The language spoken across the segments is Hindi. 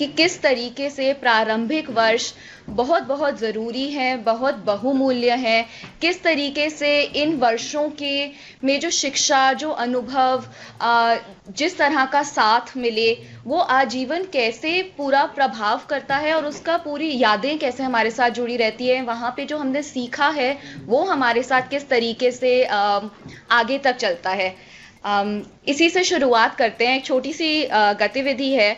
कि किस तरीके से प्रारंभिक वर्ष बहुत बहुत ज़रूरी है, बहुत बहुमूल्य है, किस तरीके से इन वर्षों के में जो शिक्षा, जो अनुभव, जिस तरह का साथ मिले, वो आजीवन कैसे पूरा प्रभाव करता है और उसका पूरी यादें कैसे हमारे साथ जुड़ी रहती है, वहाँ पे जो हमने सीखा है वो हमारे साथ किस तरीके से आगे तक चलता है। इसी से शुरुआत करते हैं। एक छोटी सी गतिविधि है।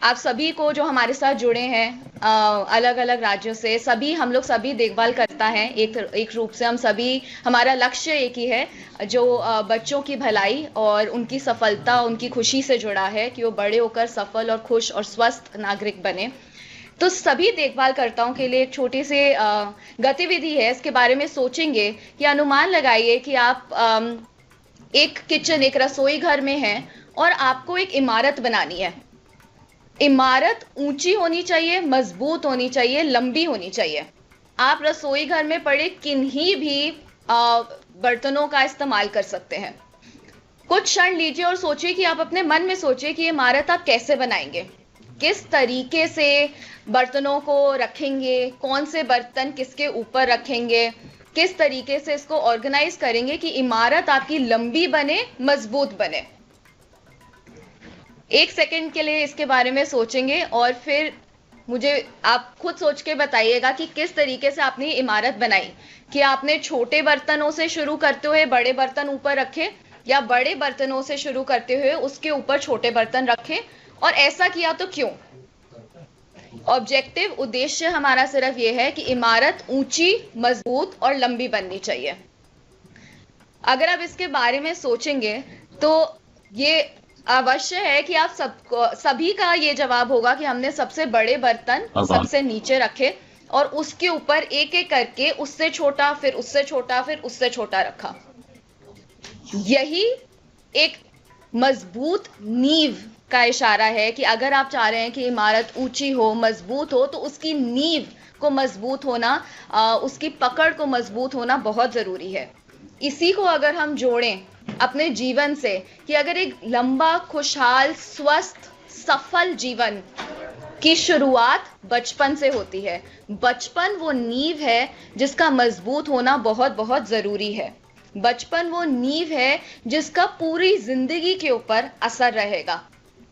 आप सभी को जो हमारे साथ जुड़े हैं अलग अलग राज्यों से, सभी हम लोग सभी देखभाल करता है एक रूप से। हम सभी, हमारा लक्ष्य एक ही है जो बच्चों की भलाई और उनकी सफलता, उनकी खुशी से जुड़ा है कि वो बड़े होकर सफल और खुश और स्वस्थ नागरिक बने। तो सभी देखभाल कर्ताओं के लिए एक छोटी सी गतिविधि है। इसके बारे में सोचेंगे कि अनुमान लगाइए कि आप एक किचन, एक रसोई घर में हैं और आपको एक इमारत बनानी है। इमारत ऊंची होनी चाहिए, मजबूत होनी चाहिए, लंबी होनी चाहिए। आप रसोई घर में पड़े किन्हीं भी बर्तनों का इस्तेमाल कर सकते हैं। कुछ क्षण लीजिए और सोचिए कि आप अपने मन में सोचिए कि इमारत आप कैसे बनाएंगे, किस तरीके से बर्तनों को रखेंगे, कौन से बर्तन किसके ऊपर रखेंगे, किस तरीके से इसको ऑर्गेनाइज करेंगे कि इमारत आपकी लंबी बने, मजबूत बने। एक सेकंड के लिए इसके बारे में सोचेंगे और फिर मुझे आप खुद सोच के बताइएगा कि किस तरीके से आपने इमारत बनाई। कि आपने छोटे बर्तनों से शुरू करते हुए बड़े बर्तन ऊपर रखे, या बड़े बर्तनों से शुरू करते हुए उसके ऊपर छोटे बर्तन रखे, और ऐसा किया तो क्यों? ऑब्जेक्टिव, उद्देश्य हमारा सिर्फ यह है कि इमारत ऊंची, मजबूत और लंबी बननी चाहिए। अगर आप इसके बारे में सोचेंगे तो ये अवश्य है कि आप सभी का ये जवाब होगा कि हमने सबसे बड़े बर्तन सबसे नीचे रखे और उसके ऊपर एक एक करके उससे छोटा, फिर उससे छोटा, फिर उससे छोटा रखा। यही एक मजबूत नींव का इशारा है कि अगर आप चाह रहे हैं कि इमारत ऊंची हो, मजबूत हो, तो उसकी नींव को मजबूत होना, उसकी पकड़ को मजबूत होना बहुत जरूरी है। इसी को अगर हम जोड़ें अपने जीवन से, कि अगर एक लंबा, खुशहाल, स्वस्थ, सफल जीवन की शुरुआत बचपन से होती है। बचपन वो नींव है जिसका मजबूत होना बहुत बहुत जरूरी है। बचपन वो नींव है जिसका पूरी जिंदगी के ऊपर असर रहेगा।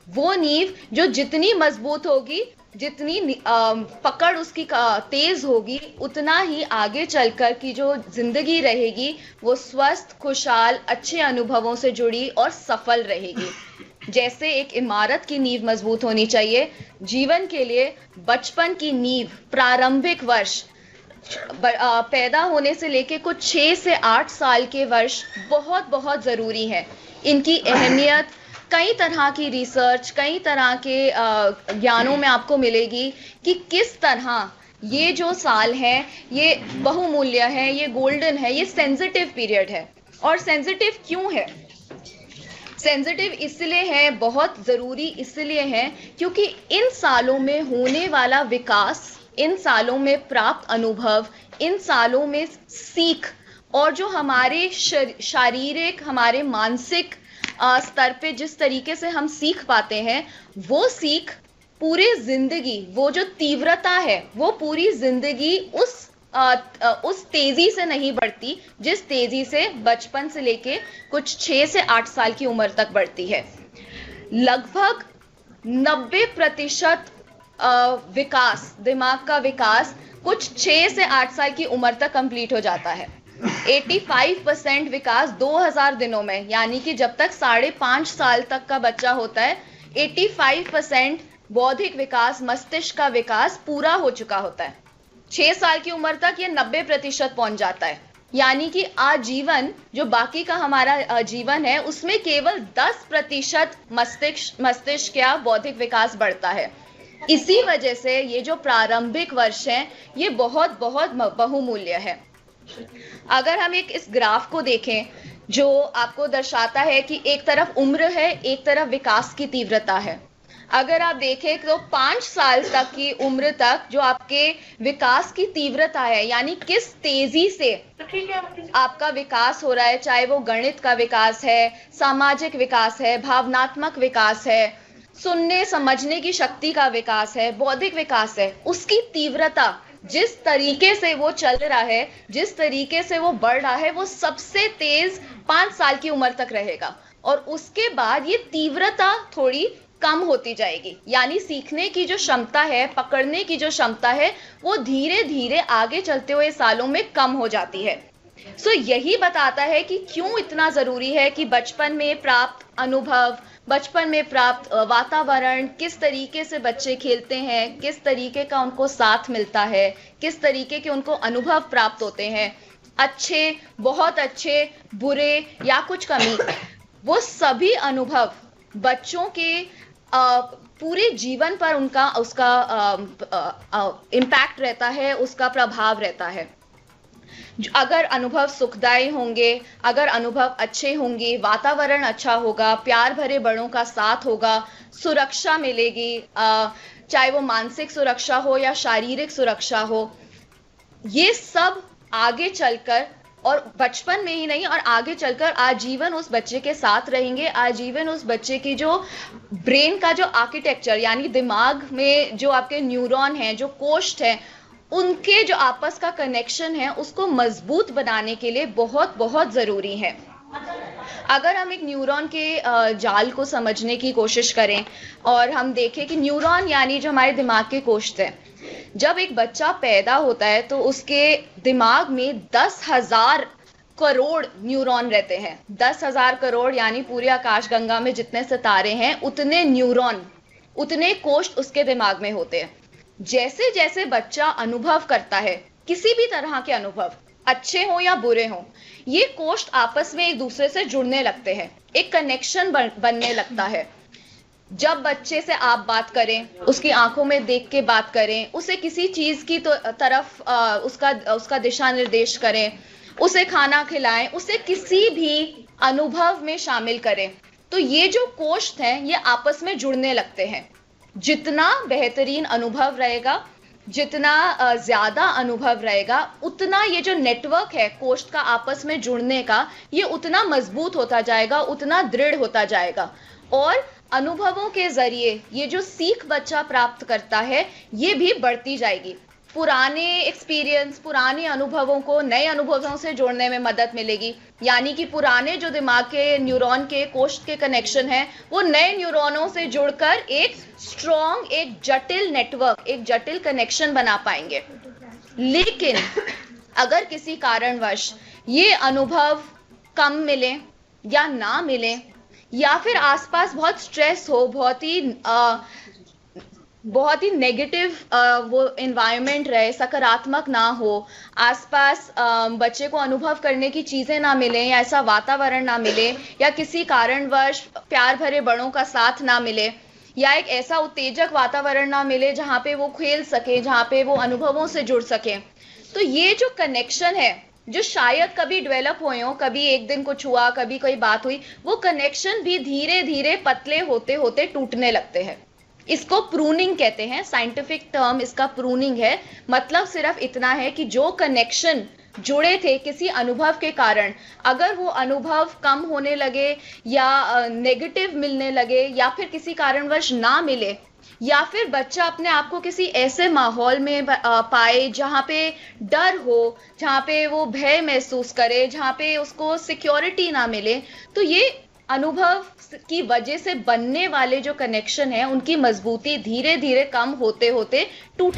वो नींव जो जितनी मजबूत होगी, जितनी पकड़ उसकी तेज होगी, उतना ही आगे चलकर की जो जिंदगी रहेगी वो स्वस्थ, खुशहाल, अच्छे अनुभवों से जुड़ी और सफल रहेगी। जैसे एक इमारत की नींव मजबूत होनी चाहिए, जीवन के लिए बचपन की नींव, प्रारंभिक वर्ष, पैदा होने से लेके कुछ 6 से 8 साल के वर्ष बहुत बहुत जरूरी है। इनकी अहमियत कई तरह की रिसर्च, कई तरह के ज्ञानों में आपको मिलेगी कि किस तरह ये जो साल है ये बहुमूल्य है, ये गोल्डन है, ये सेंसिटिव पीरियड है। और सेंसिटिव क्यों है? सेंसिटिव इसलिए है, बहुत जरूरी इसलिए है क्योंकि इन सालों में होने वाला विकास, इन सालों में प्राप्त अनुभव, इन सालों में सीख, और जो हमारे शारीरिक, हमारे मानसिक स्तर पे जिस तरीके से हम सीख पाते हैं, वो सीख पूरी जिंदगी, वो जो तीव्रता है वो पूरी जिंदगी उस तेजी से नहीं बढ़ती जिस तेजी से बचपन से लेके कुछ 6 से 8 साल की उम्र तक बढ़ती है। लगभग 90% विकास, दिमाग का विकास कुछ 6 से 8 साल की उम्र तक कंप्लीट हो जाता है। 85% विकास 2000 दिनों में, यानी कि जब तक 5.5 साल तक का बच्चा होता है, 85% बौद्धिक विकास, मस्तिष्क का विकास पूरा हो चुका होता है। 6 साल की उम्र तक ये 90% पहुंच जाता है। यानी कि आजीवन जो बाकी का हमारा जीवन है उसमें केवल 10% मस्तिष्क या बौद्धिक विकास बढ़ता है। इसी वजह से ये जो प्रारंभिक वर्ष हैं ये बहुत बहुत बहुमूल्य है। अगर हम इस ग्राफ को देखें जो आपको दर्शाता है कि एक तरफ उम्र है, एक तरफ विकास की तीव्रता है। अगर आप देखें तो 5 साल तक की उम्र तक जो आपके विकास की तीव्रता है, यानी किस तेजी से आपका विकास हो रहा है, चाहे वो गणित का विकास है, सामाजिक विकास है, भावनात्मक विकास है, सुनने समझने की शक्ति का विकास है, बौद्धिक विकास है, उसकी तीव्रता जिस तरीके से वो चल रहा है, जिस तरीके से वो बढ़ रहा है, वो सबसे तेज 5 साल की उम्र तक रहेगा और उसके बाद ये तीव्रता थोड़ी कम होती जाएगी। यानी सीखने की जो क्षमता है, पकड़ने की जो क्षमता है, वो धीरे धीरे आगे चलते हुए सालों में कम हो जाती है। यही बताता है कि क्यों इतना जरूरी है कि बचपन में प्राप्त अनुभव, बचपन में प्राप्त वातावरण, किस तरीके से बच्चे खेलते हैं, किस तरीके का उनको साथ मिलता है, किस तरीके के उनको अनुभव प्राप्त होते हैं, अच्छे, बहुत अच्छे, बुरे या कुछ कमी, वो सभी अनुभव बच्चों के पूरे जीवन पर उनका उसका इम्पैक्ट रहता है, उसका प्रभाव रहता है। अगर अनुभव सुखदायी होंगे, अगर अनुभव अच्छे होंगे, वातावरण अच्छा होगा, प्यार भरे बड़ों का साथ होगा, सुरक्षा मिलेगी, चाहे वो मानसिक सुरक्षा हो या शारीरिक सुरक्षा हो, ये सब आगे चलकर, और बचपन में ही नहीं और आगे चलकर आजीवन उस बच्चे के साथ रहेंगे। आजीवन उस बच्चे की जो ब्रेन का जो आर्किटेक्चर, यानी दिमाग में जो आपके न्यूरॉन हैं, जो कोष्ठ हैं, उनके जो आपस का कनेक्शन है, उसको मजबूत बनाने के लिए बहुत बहुत जरूरी है। अगर हम एक न्यूरॉन के जाल को समझने की कोशिश करें और हम देखें कि न्यूरॉन यानी जो हमारे दिमाग के कोष्ठ हैं, जब एक बच्चा पैदा होता है तो उसके दिमाग में 10,000 करोड़ न्यूरॉन रहते हैं। 10,000 करोड़ यानी पूरी आकाशगंगा में जितने सितारे हैं, उतने न्यूरॉन, उतने कोष्ठ उसके दिमाग में होते हैं। जैसे जैसे बच्चा अनुभव करता है, किसी भी तरह के अनुभव, अच्छे हो या बुरे हो, ये कोष्ठ आपस में एक दूसरे से जुड़ने लगते हैं, एक कनेक्शन बनने लगता है। जब बच्चे से आप बात करें, उसकी आंखों में देख के बात करें, उसे किसी चीज की तरफ उसका दिशा निर्देश करें, उसे खाना खिलाएं, उसे किसी भी अनुभव में शामिल करें, तो ये जो कोष्ठ हैं, ये आपस में जुड़ने लगते हैं। जितना बेहतरीन अनुभव रहेगा, जितना ज्यादा अनुभव रहेगा, उतना ये जो नेटवर्क है कोष्ठ का आपस में जुड़ने का, ये उतना मजबूत होता जाएगा, उतना दृढ़ होता जाएगा। और अनुभवों के जरिए ये जो सीख बच्चा प्राप्त करता है, ये भी बढ़ती जाएगी। पुराने एक्सपीरियंस, पुराने अनुभवों को नए अनुभवों से जोड़ने में मदद मिलेगी। यानी कि पुराने जो दिमाग के न्यूरॉन के कोष्ठ के कनेक्शन हैं, वो नए न्यूरॉनों से जुड़कर एक स्ट्रॉन्ग, एक जटिल नेटवर्क, एक जटिल कनेक्शन बना पाएंगे। लेकिन अगर किसी कारणवश ये अनुभव कम मिले या ना मिले, या फिर आसपास बहुत स्ट्रेस हो, बहुत ही नेगेटिव वो एनवायरनमेंट रहे, सकारात्मक ना हो, आसपास बच्चे को अनुभव करने की चीजें ना मिले, या ऐसा वातावरण ना मिले, या किसी कारणवश प्यार भरे बड़ों का साथ ना मिले, या एक ऐसा उत्तेजक वातावरण ना मिले जहाँ पे वो खेल सके, जहाँ पे वो अनुभवों से जुड़ सके, तो ये जो कनेक्शन है, जो शायद कभी डेवलप हुए हो, कभी एक दिन कुछ हुआ, कभी कोई बात हुई, वो कनेक्शन भी धीरे धीरे पतले होते होते टूटने लगते हैं। इसको प्रूनिंग कहते हैं, साइंटिफिक टर्म इसका प्रूनिंग है। मतलब सिर्फ इतना है कि जो कनेक्शन जुड़े थे किसी अनुभव के कारण, अगर वो अनुभव कम होने लगे या नेगेटिव मिलने लगे, या फिर किसी कारणवश ना मिले, या फिर बच्चा अपने आप को किसी ऐसे माहौल में पाए जहाँ पे डर हो, जहाँ पे वो भय महसूस करे, जहाँ पे उसको सिक्योरिटी ना मिले, तो ये अनुभव की वजह से बनने वाले जो कनेक्शन है, उनकी मजबूती धीरे धीरे कम होते होते टूट